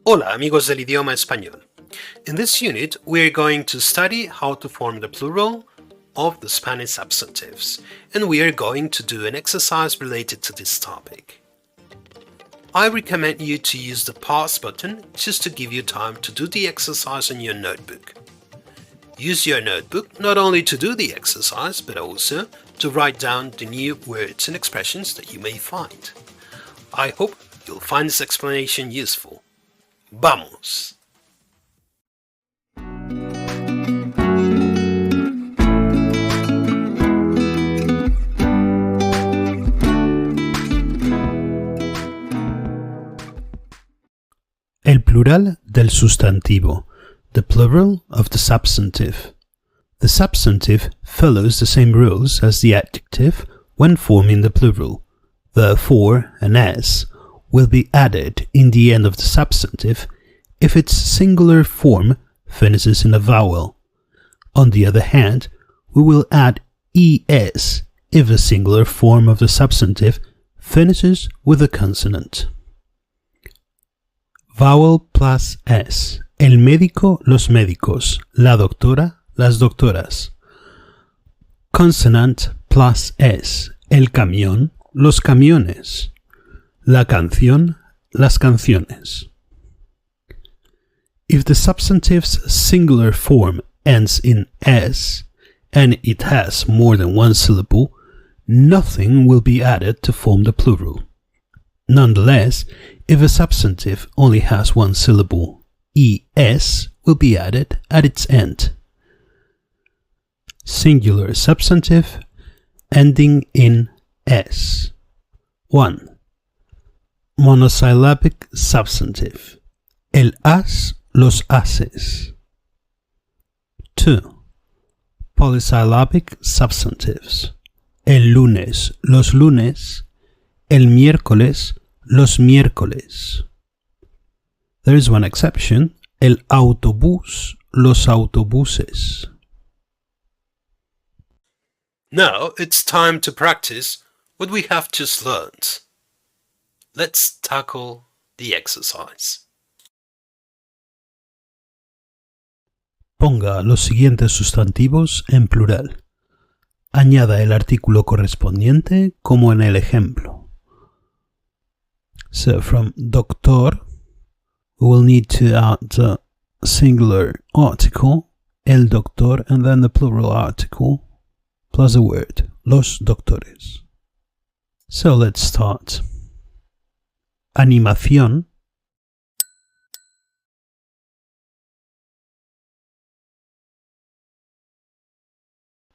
Hola amigos del idioma español. In this unit, we're going to study how to form the plural of the Spanish substantives, and we are going to do an exercise related to this topic. I recommend you to use the pause button just to give you time to do the exercise in your notebook. Use your notebook not only to do the exercise, but also to write down the new words and expressions that you may find. I hope you'll find this explanation useful. ¡Vamos! El plural del sustantivo, the plural of the substantive. The substantive follows the same rules as the adjective when forming the plural. Therefore, an s will be added in the end of the substantive if its singular form finishes in a vowel. On the other hand, we will add es if the singular form of the substantive finishes with a consonant. Vowel plus s. El médico, los médicos. La doctora, las doctoras. Consonant plus s. El camión, los camiones. La canción, las canciones. If the substantive's singular form ends in s, and it has more than one syllable, nothing will be added to form the plural. Nonetheless, if a substantive only has one syllable, es will be added at its end. Singular substantive ending in s. 1. Monosyllabic substantive. El as, los ases. 2. Polysyllabic substantives. El lunes, los lunes. El miércoles, los miércoles. There is one exception. El autobús, los autobuses. Now it's time to practice what we have just learned. Let's tackle the exercise. Ponga los siguientes sustantivos en plural. Añada el artículo correspondiente como en el ejemplo. So from doctor, we will need to add the singular article, el doctor, and then the plural article, plus a word, los doctores. So let's start. Animación.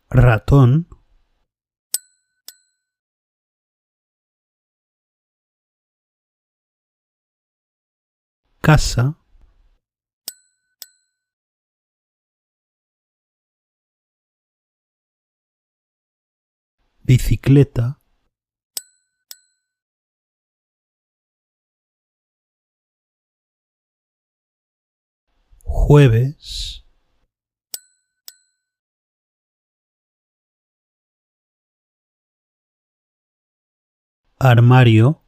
Ratón. Casa. Bicicleta. Jueves. Armario.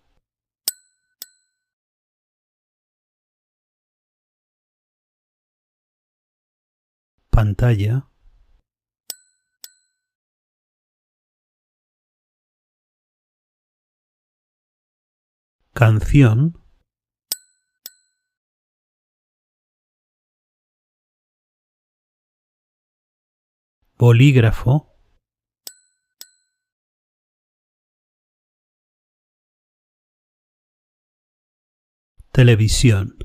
Pantalla. Canción. Bolígrafo. Televisión.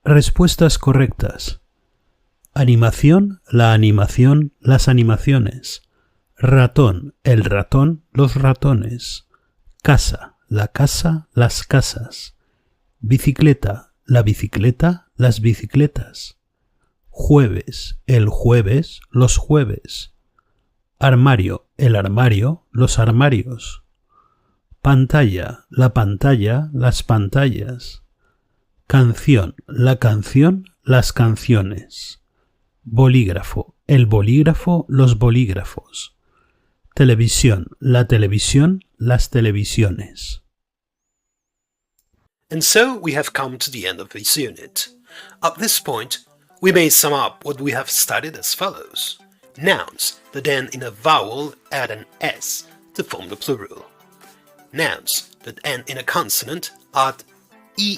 Respuestas correctas. Animación, la animación, las animaciones. Ratón, el ratón, los ratones. Casa, la casa, las casas. Bicicleta, la bicicleta, las bicicletas. Jueves, el jueves, los jueves. Armario, el armario, los armarios. Pantalla, la pantalla, las pantallas. Canción, la canción, las canciones. Bolígrafo, el bolígrafo, los bolígrafos. televisión, la televisión, las televisiones. And so we have come to the end of this unit. At this point, we may sum up what we have studied as follows. Nouns that end in a vowel add an s to form the plural. Nouns that end in a consonant add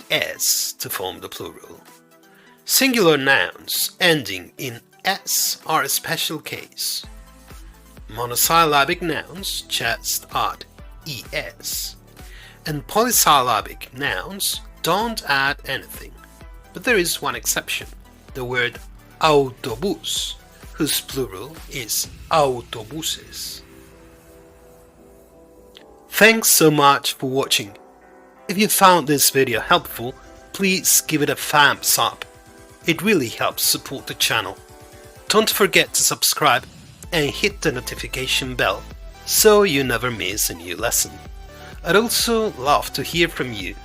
es to form the plural. Singular nouns ending in s are a special case. Monosyllabic nouns just add es. And polysyllabic nouns don't add anything. But there is one exception, the word autobús, whose plural is autobuses. Thanks so much for watching. If you found this video helpful, please give it a thumbs up. It really helps support the channel. Don't forget to subscribe and hit the notification bell so you never miss a new lesson. I'd also love to hear from you.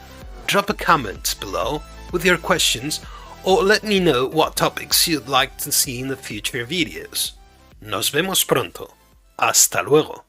Drop a comment below with your questions or let me know what topics you'd like to see in the future videos. Nos vemos pronto. Hasta luego.